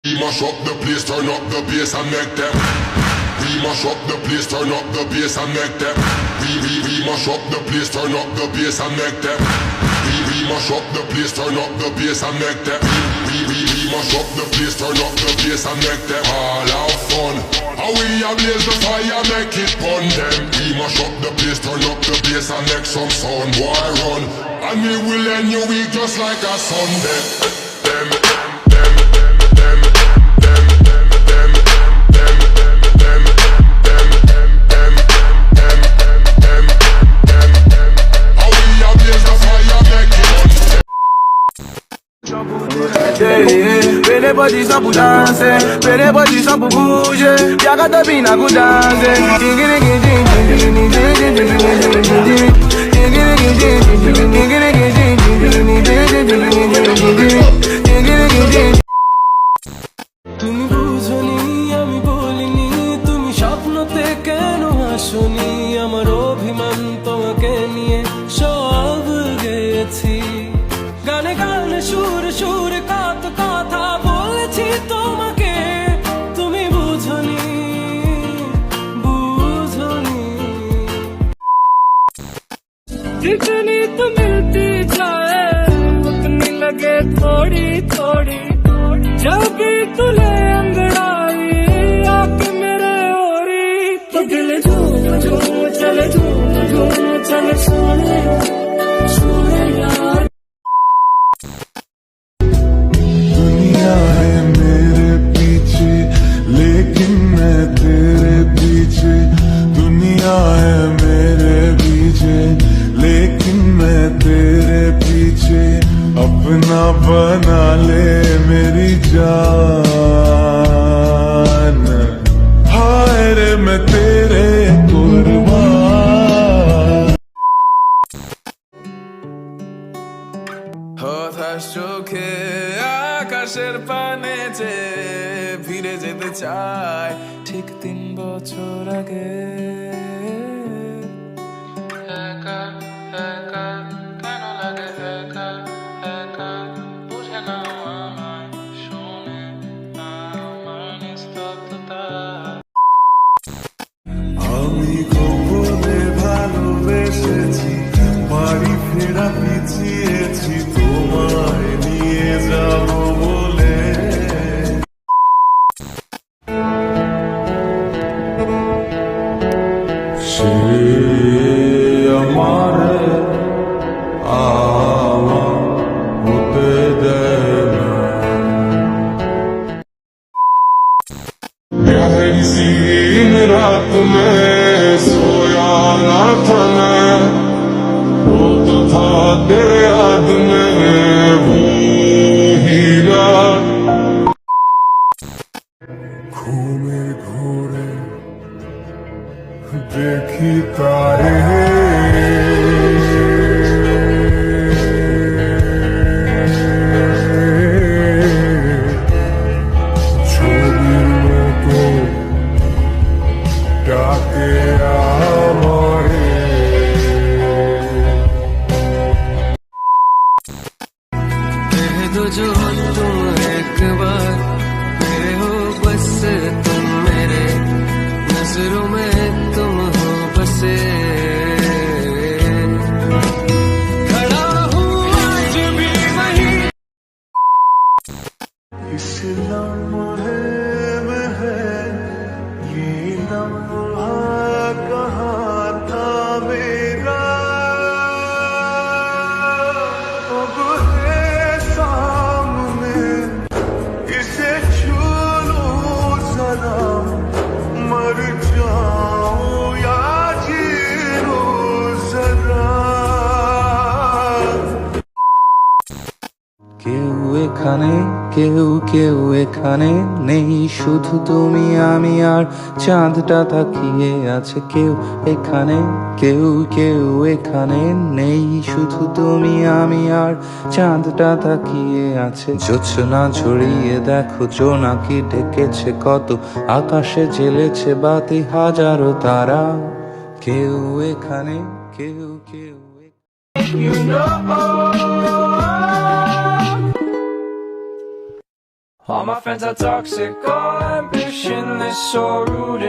We mash up the place, turn up the bass and make them. We mash up the place, turn up the bass and make them. We mash up the place, turn up the bass and make them. We mash up the place, turn up the bass and make them. We mash up the place, turn up the bass and make them all have fun. How we ablaze the fire, make it burn them. We mash up the place, turn up the bass and make some sound, boy run. And we will end your week just like a Sunday. Them. Pele body sans pour danser, pele body sans pour bouger. Y'a qu'à taper n'a pour danser. তুমি বুঝনি আমি বলিনি, তুমি স্বপ্নতে কেন আসনি? আমার অভিমান তোমাকে নিয়ে সব গেছি। গানে গানে সুরে সুরে কত কথা বলেছি তোমাকে, তুমি বুঝনি বুঝনি। जितनी तो मिलती जाए उतनी लगे थोड़ी थोड़ी, जब भी तुले अंगड़ाई आके मेरे ओरी, तो दिल झूम झूम चले झूम झूम चले सोने सोने यार। दुनिया है मेरे पीछे लेकिन मैं तेरे पीछे, दुनिया है मेरे पीछे लेकिन मैं तेरे पीछे। अपना बना ले मेरी जान, हाय रे मैं तेरे कुर्बान। হতাশ চোখে আকাশের পানে যে ফিরে যেতে চায় ঠিক 3 বছর আগে। একা একা কেন লাগে একা একা, বুঝে না আমায় শুনে আমার নিস্তব্ধতা। আমি গোপনে ভালোবেসেছি, বাড়ি ফেরা পিছিয়েছি তোমায় নিয়ে যাব বলে। সে আমার আমার হতে দেয় না। ऐसी रात में सोया ना था मैं, वो तो था तेरे याद में वो हीरा। घूमे घूरे देखी तारे, ছবির মতো ডাকে আমারে। कह दो जो तुम एक बार मेरे हो, बस तुम मेरे नजरों में तुम हो बसे। खड़ा हूँ आज भी वहीं। इस लम्हे में है ये लम्हा कहाँ था मेरा, अब है सामने इसे छू लूं जरा, मर जाऊं या जी लूं जरा। কেউ এখানে কেউ কেউ এখানে নেই, শুধু তুমি আমি আর চাঁদটা তাকিয়ে আছে। কেউ এখানে কেউ কেউ এখানে নেই, শুধু তুমি আমি আর চাঁদটা তাকিয়ে আছে। জোছনা ছড়িয়ে দেখো জোনাকি ডেকেছে কত, আকাশে জ্বেলেছে বাতি হাজারো তারা। কেউ এখানে কেউ কেউ You know All my friends are toxic, all ambitionless, so rude and